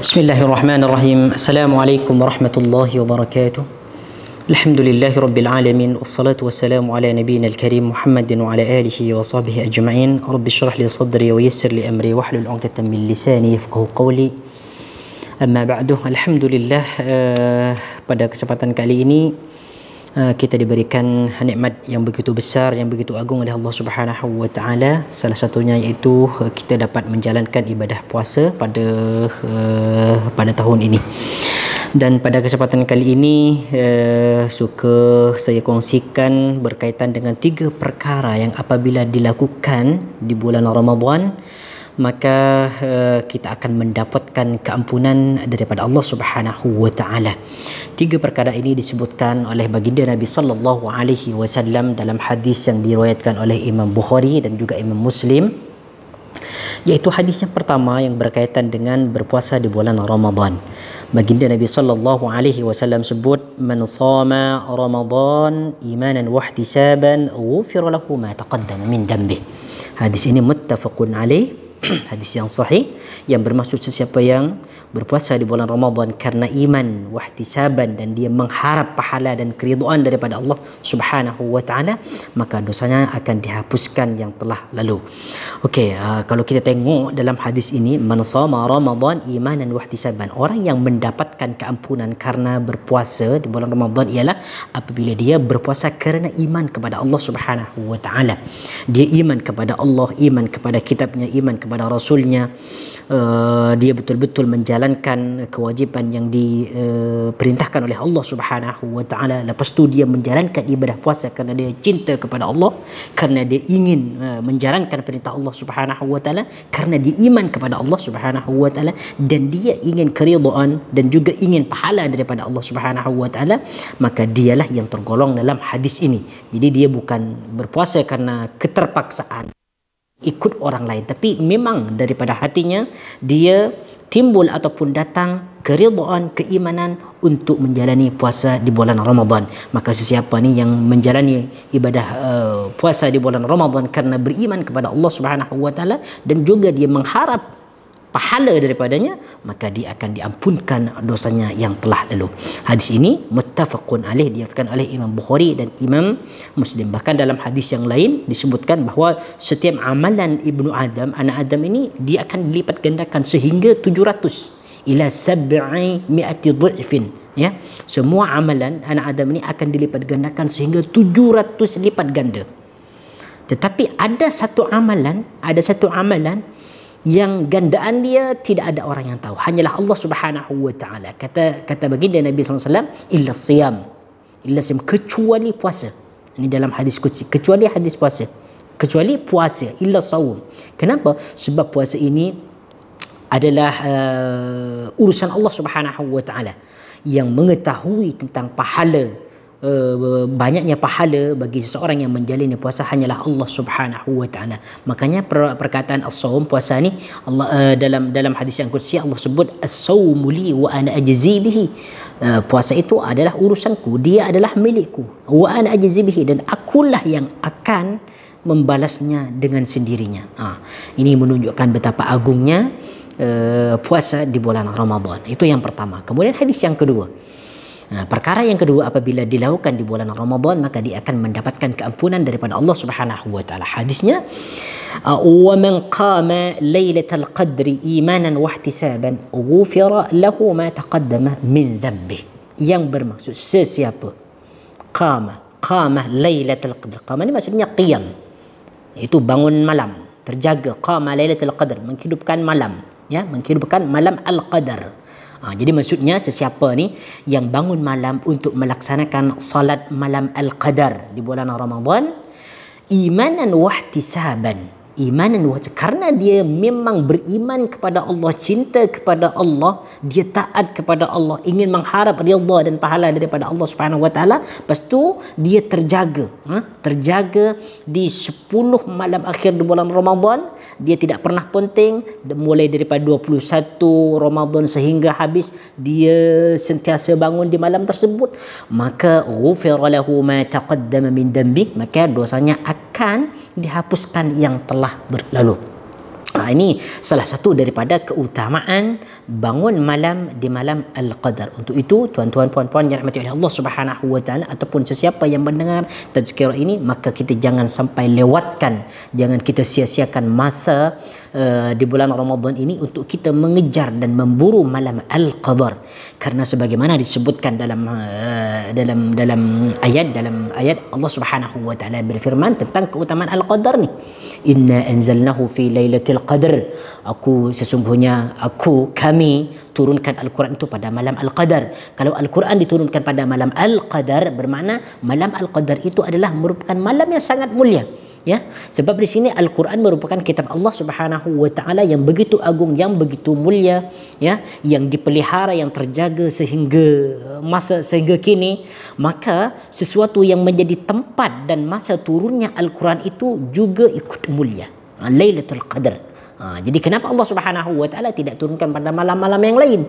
Bismillahirrahmanirrahim. Assalamualaikum warahmatullahi wabarakatuh. Alhamdulillahi rabbil alamin. Wassalatu wassalamu ala nabiyyina al-karim Muhammadin wa ala alihi wa sahbihi ajma'in. Rabbi shrah li sadri wa yassir li amri wahlul 'uqdatam min lisani yafqahu qawli. Amma ba'du. Alhamdulillah, pada kesempatan kali ini kita diberikan nikmat yang begitu besar, yang begitu agung oleh Allah Subhanahu wa taala. Salah satunya iaitu kita dapat menjalankan ibadah puasa pada tahun ini. Dan pada kesempatan kali ini suka saya kongsikan berkaitan dengan 3 perkara yang apabila dilakukan di bulan Ramadan, maka kita akan mendapatkan keampunan daripada Allah Subhanahu wa taala. 3 perkara ini disebutkan oleh baginda Nabi sallallahu alaihi wasallam dalam hadis yang diriwayatkan oleh Imam Bukhari dan juga Imam Muslim, iaitu hadis yang pertama yang berkaitan dengan berpuasa di bulan Ramadan. Baginda Nabi sallallahu alaihi wasallam sebut, man shama Ramadan imanan wa ihtisaban ghufira lahu ma taqaddama min dhanbi. Hadis ini muttafaqun alaih, hadis yang sahih, yang bermaksud sesiapa yang berpuasa di bulan Ramadan karena iman wahtisaban dan dia mengharap pahala dan keridhaan daripada Allah Subhanahu wa taala, maka dosanya akan dihapuskan yang telah lalu. Okey, kalau kita tengok dalam hadis ini, man shama Ramadan imanan wahtisaban, orang yang mendapatkan keampunan karena berpuasa di bulan Ramadan ialah apabila dia berpuasa kerana iman kepada Allah Subhanahu wa taala. Dia iman kepada Allah, iman kepada kitabnya, iman kepada rasulnya, dia betul-betul menjalankan kewajipan yang diperintahkan oleh Allah Subhanahu wa taala. Lepas tu dia menjalankan ibadah puasa kerana dia cinta kepada Allah, kerana dia ingin menjalankan perintah Allah Subhanahu wa taala, kerana dia iman kepada Allah Subhanahu wa taala, dan dia ingin keridhaan dan juga ingin pahala daripada Allah Subhanahu wa taala, maka dialah yang tergolong dalam hadis ini. Jadi dia bukan berpuasa kerana keterpaksaan ikut orang lain, tapi memang daripada hatinya dia timbul ataupun datang keridhaan, keimanan untuk menjalani puasa di bulan Ramadan. Maka sesiapa ni yang menjalani ibadah puasa di bulan Ramadan kerana beriman kepada Allah Subhanahu wa taala dan juga dia mengharap pahala daripadanya, maka dia akan diampunkan dosanya yang telah lalu. Hadis ini muttafaqun alaih, diriwayatkan oleh Imam Bukhari dan Imam Muslim. Bahkan dalam hadis yang lain disebutkan bahawa setiap amalan Ibnu Adam, anak Adam ini, dia akan dilipat gandakan sehingga 700 ila 700 dhifin, ya. Semua amalan anak Adam ini akan dilipat gandakan sehingga 700 lipat ganda. Tetapi ada satu amalan yang gandaan dia tidak ada orang yang tahu, hanyalah Allah Subhanahu wa taala. Kata baginda Nabi SAW, illa siyam, kecuali puasa. Ini dalam hadis qudsi, kecuali puasa, illa saum. Kenapa? Sebab puasa ini adalah urusan Allah Subhanahu wa taala, yang mengetahui tentang pahala, banyaknya pahala bagi seseorang yang menjalani puasa hanyalah Allah Subhanahu wa taala. Makanya perkataan as-saum, puasa ni, Allah dalam hadis yang qudsi Allah sebut as-saumu li wa ana ajzi bihi. Puasa itu adalah urusanku, dia adalah milikku, wa ana ajzi bihi, dan akulah yang akan membalasnya dengan sendirinya. Ini menunjukkan betapa agungnya puasa di bulan Ramadan. Itu yang pertama. Kemudian hadis yang kedua, perkara yang kedua, apabila dilakukan di bulan Ramadan maka dia akan mendapatkan keampunan daripada Allah Subhanahu wa taala. Hadisnya, wa man qama lailatal qadri imanan wa ihtisaban ghufira lahu ma taqaddama min dhanbi. Yang bermaksud sesiapa qama lailatul qadr, qama ni maksudnya qiyam, iaitu bangun malam, terjaga. Qama lailatul qadr, menghidupkan malam, ya, menghidupkan malam al-qadar. Jadi maksudnya sesiapa ni yang bangun malam untuk melaksanakan salat malam al-qadar di bulan Ramadan, imanan wahtisaban, karena dia memang beriman kepada Allah, cinta kepada Allah, dia taat kepada Allah, ingin mengharap ridha dan pahala daripada Allah Subhanahu wa taala. Lepas tu dia terjaga di 10 malam akhir di bulan Ramadan. Dia tidak pernah penting, mulai daripada 21 Ramadan sehingga habis, dia sentiasa bangun di malam tersebut. Maka ghufira lahu ma taqaddama min dhanbi, maka dosanya akan dihapuskan yang telah berlalu. Ini salah satu daripada keutamaan bangun malam di malam Al-Qadar. Untuk itu, tuan-tuan, puan-puan yang dirahmati oleh Allah Subhanahu wa taala, ataupun sesiapa yang mendengar tazkirah ini, maka kita jangan sampai lewatkan, jangan kita sia-siakan masa di bulan Ramadan ini untuk kita mengejar dan memburu malam Al-Qadar. Karena sebagaimana disebutkan dalam ayat Allah Subhanahu wa taala berfirman tentang keutamaan Al-Qadar ni. Inna anzalnahu fi lailatul qadr. Kami turunkan Al-Quran itu pada malam Al-Qadar. Kalau Al-Quran diturunkan pada malam Al-Qadar, bermakna malam Al-Qadar itu adalah merupakan malam yang sangat mulia. Ya, sebab di sini Al-Quran merupakan kitab Allah Subhanahu wa taala yang begitu agung, yang begitu mulia, ya, yang dipelihara, yang terjaga sehingga kini. Maka sesuatu yang menjadi tempat dan masa turunnya Al-Quran itu juga ikut mulia. Lailatul Qadar. Jadi kenapa Allah Subhanahu wa taala tidak turunkan pada malam-malam yang lain?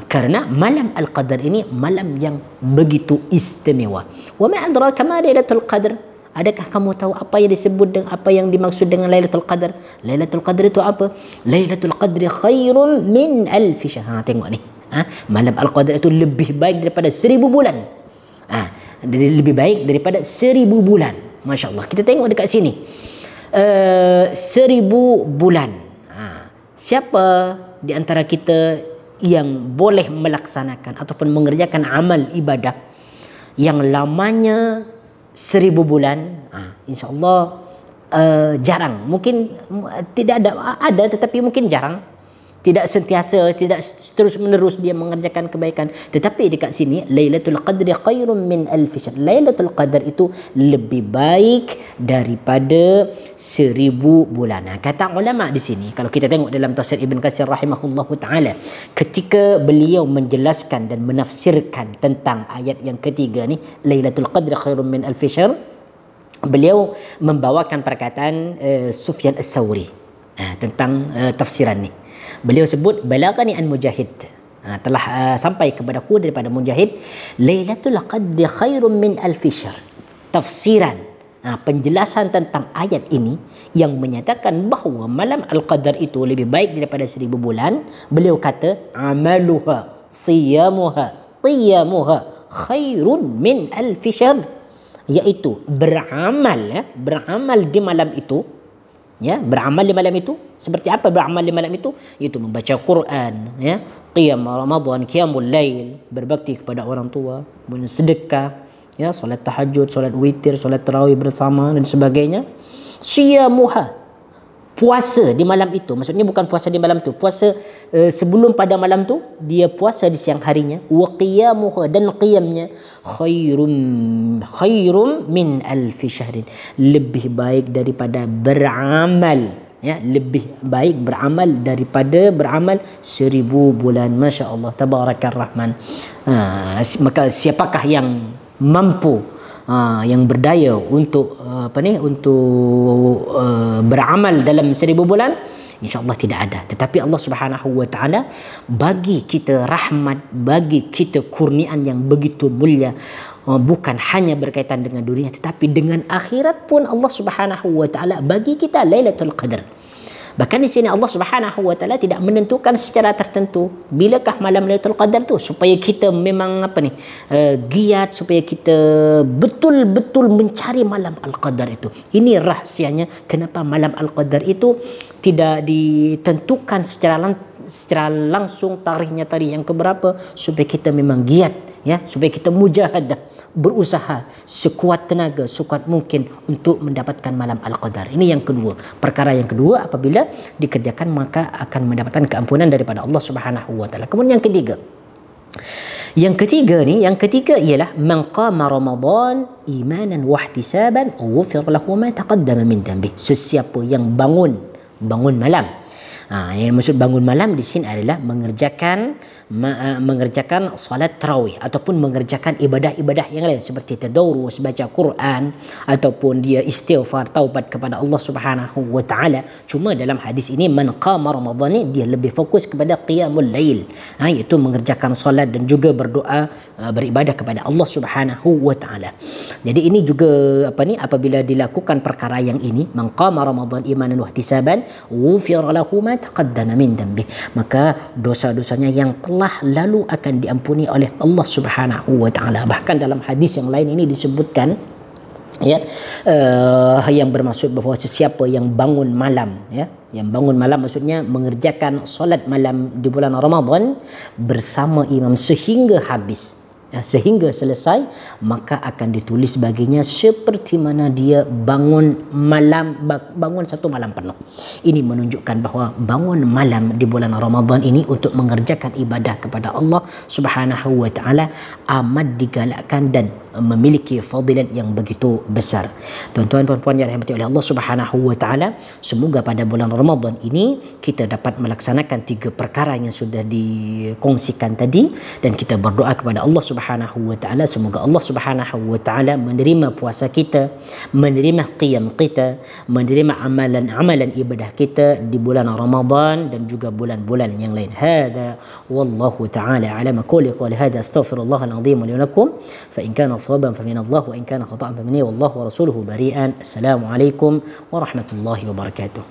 Karena malam Al-Qadar ini malam yang begitu istimewa. Wa ma adraka ma Lailatul Qadar? Adakah kamu tahu apa yang disebut dengan apa yang dimaksud dengan Lailatul Qadar? Lailatul Qadar itu apa? Lailatul Qadri khairun min alfi syahr. Tengok ni. Malam Al-Qadar itu lebih baik daripada 1000 bulan. Lebih baik daripada 1000 bulan. Masya Allah. Kita tengok dekat sini. 1000 bulan. Siapa di antara kita yang boleh melaksanakan ataupun mengerjakan amal ibadah yang lamanya 1000 bulan? InsyaAllah jarang. Mungkin tidak ada tetapi mungkin jarang. Tidak sentiasa, tidak terus menerus dia mengerjakan kebaikan. Tetapi dekat sini Lailatul Qadri khairun min alfi syahr. Lailatul Qadar itu lebih baik daripada 1000 bulan. Kata ulama di sini, kalau kita tengok dalam tafsir Ibn Katsir rahimahullahu taala, ketika beliau menjelaskan dan menafsirkan tentang ayat yang ketiga ni, Lailatul Qadri khairun min alfi syahr, beliau membawakan perkataan Sufyan Ats-Tsauri tentang tafsiran ni. Beliau sebut balagani an Mujahid, telah sampai kepadaku daripada Mujahid, Lailatul Qadri khairun min alfi syahr. Tafsiran, penjelasan tentang ayat ini yang menyatakan bahawa malam Al-Qadar itu lebih baik daripada 1000 bulan. Beliau kata amaluha siyamuha qiyamuha khairun min alfi syahr, iaitu beramal di malam itu. Ya, beramal di malam itu seperti apa? Beramal di malam itu iaitu membaca Quran, ya, qiyam Ramadan, qiyamul lail, berbakti kepada orang tua, bersedekah, ya, solat tahajud, solat witir, solat tarawih bersama dan sebagainya. Siyamuha, puasa di malam itu, maksudnya bukan puasa di malam itu, puasa sebelum pada malam tu dia puasa di siang harinya. Wa qiyamuha, dan qiyamnya khairum min alfi syahrin, lebih baik daripada beramal, ya, lebih baik beramal daripada beramal 1000 bulan. Masya Allah, tabarakar rahman. Maka siapakah yang mampu, yang berdaya untuk beramal dalam 1000 bulan? InsyaAllah tidak ada. Tetapi Allah Subhanahu wa taala bagi kita rahmat, bagi kita kurniaan yang begitu mulia, bukan hanya berkaitan dengan dunia tetapi dengan akhirat pun Allah Subhanahu wa taala bagi kita Lailatul Qadar. Bahkan di sini Allah Subhanahu wa taala tidak menentukan secara tertentu bilakah malam Lailatul Qadar tu, supaya kita memang giat, supaya kita betul-betul mencari malam Al-Qadar itu. Ini rahsianya kenapa malam Al-Qadar itu tidak ditentukan secara langsung tarikhnya tarikh yang keberapa, supaya kita memang giat, ya, supaya kita mujahadah, berusaha sekuat tenaga, sekuat mungkin untuk mendapatkan malam Al-Qadar. Ini yang kedua. Perkara yang kedua, apabila dikerjakan maka akan mendapatkan keampunan daripada Allah Subhanahu wa taala. Kemudian yang ketiga. Yang ketiga ialah man qama Ramadan imanan wa ihtisaban ghufira lahu ma taqaddama min dhanbi. Sesiapa yang bangun malam Yang maksud bangun malam di sini adalah mengerjakan solat tarawih ataupun mengerjakan ibadah-ibadah yang lain seperti tadarus, baca Quran ataupun dia istighfar, taubat kepada Allah Subhanahu wa taala. Cuma dalam hadis ini man qama Ramadan ni dia lebih fokus kepada qiyamul lail, iaitu mengerjakan solat dan juga berdoa, beribadah kepada Allah Subhanahu wa taala. Jadi ini juga apabila dilakukan perkara yang ini, man qama Ramadan imanan wa ihtisaban ghufira lahu ma taqaddama min dhanbi, maka dosa-dosanya yang telah lalu akan diampuni oleh Allah Subhanahu wa taala. Bahkan dalam hadis yang lain ini disebutkan yang bermaksud bahawa sesiapa yang bangun malam, yang bangun malam maksudnya mengerjakan solat malam di bulan Ramadan bersama imam sehingga habis, sehingga selesai, maka akan ditulis baginya seperti mana dia bangun satu malam penuh. Ini menunjukkan bahawa bangun malam di bulan Ramadan ini untuk mengerjakan ibadah kepada Allah Subhanahu wa taala amat digalakkan dan memiliki fadilat yang begitu besar. Tuan-tuan puan-puan yang dirahmati oleh Allah Subhanahu wa taala, semoga pada bulan Ramadan ini kita dapat melaksanakan 3 perkara yang sudah dikongsikan tadi, dan kita berdoa kepada Allah Subhanahu wa taala semoga Allah Subhanahu wa taala menerima puasa kita, menerima qiyam kita, menerima amalan ibadah kita di bulan Ramadan dan juga bulan-bulan yang lain. Hadza wallahu taala alam. Qul hadza astaghfirullahal azim li wa lakum fa in kana صوابا فمن الله وإن كان خطأ فمني والله ورسوله بريئا. السلام عليكم ورحمة الله وبركاته.